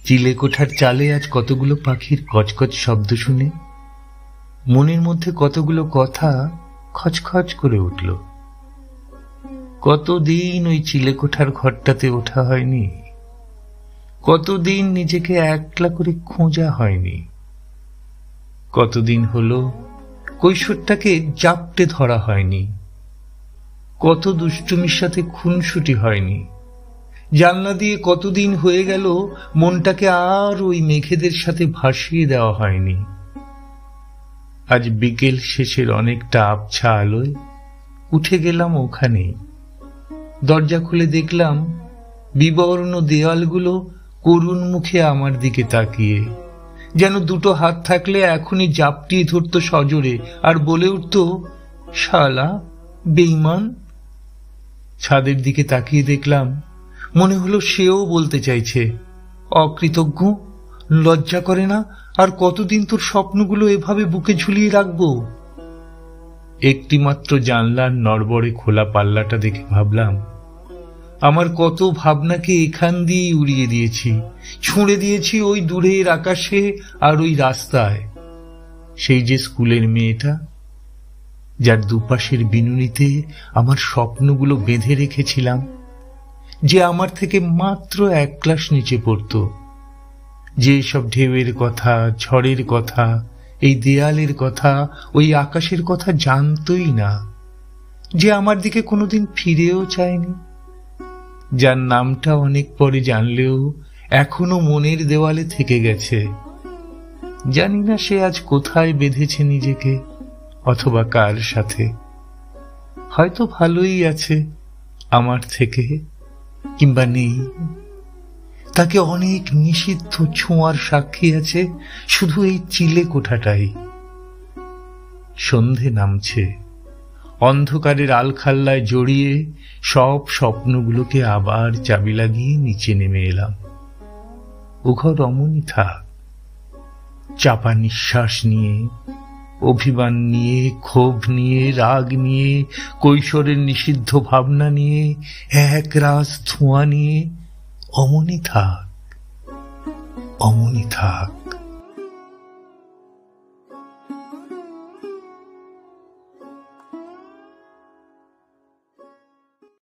চিলেকোঠার চালে আজ কতগুলো পাখির কচকচ শব্দ শুনে মনের মধ্যে কতগুলো কথা খচখচ করে উঠল। কতদিন ওই চিলেকোঠার ঘরটাতে ওঠা হয়নি, কতদিন নিজেকে একলা করে খোঁজা হয়নি, কতদিন হলো কৈশোরটাকে জাপটে ধরা হয়নি, কত দুষ্টুমির সাথে খুনসুটি হয়নি, জানলা দিয়ে কতদিন হয়ে গেল মনটাকে আর ওই মেঘেদের সাথে ভাসিয়ে দেওয়া হয়নি। আজ বিকেল শেষের অনেকটা আবছা আলোয় উঠে গেলাম ওখানে। দরজা খুলে দেখলাম বিবর্ণ দেয়ালগুলো করুণ মুখে আমার দিকে তাকিয়ে, যেন দুটো হাত থাকলে এখনই জাপটিয়ে ধরত সজোরে আর বলে উঠত, শালা বেঈমান। ছাদের দিকে তাকিয়ে দেখলাম, মনে হলো সেও বলতে চাইছে, অকৃতজ্ঞ, লজ্জা করে না? আর কতদিন তোর স্বপ্নগুলো এভাবে বুকে ঝুলিয়ে রাখবো? একটি মাত্র জানলার নড়বড়ে খোলা পাল্লাটা দেখে ভাবলাম, আমার কত ভাবনাকে এখান দিয়ে উড়িয়ে দিয়েছি, ছুঁড়ে দিয়েছি ওই দূরের আকাশে আর ওই রাস্তায়। সেই যে স্কুলের মেয়েটা, যার দুপাশের বিনুনিতে আমার স্বপ্নগুলো বেঁধে রেখেছিলাম, যে আমার থেকে মাত্র 1 ক্লাস নিচে পড়ত, যে সব ঢেউয়ের কথা, ঝড়ের কথা, এই দেয়ালের কথা, ওই আকাশের কথা জানতই না, যে আমার দিকে কোনোদিন ফিরেও চায়নি, যার নামটা অনেক পরে জানলেও এখনো মনের দেওয়ালে থেকে গেছে। জানি না সে আজ কোথায় বেঁধেছে নিজেকে, অথবা কার সাথে। হয়তো ভালোই আছে আমার থেকে, কিংবা নেই। তাকে অনেক নিষিদ্ধ ছোঁয়ার সাক্ষী আছে শুধু এই চিলেকোঠাটাই। সন্ধে নামছে, অন্ধকারের আলখাল্লায় জড়িয়ে সব স্বপ্নগুলোকে আবার চাবি লাগিয়ে নিচে নেমে এলাম। ও ঘর অমনি থাক, চাপা নিঃশ্বাস নিয়ে, অভিমান নিয়ে, ক্ষোভ নিয়ে, রাগ নিয়ে, কৈশোরের নিষিদ্ধ ভাবনা নিয়ে, এক রাস ধোঁয়া নিয়ে, অমনি থাক, অমনি থাক।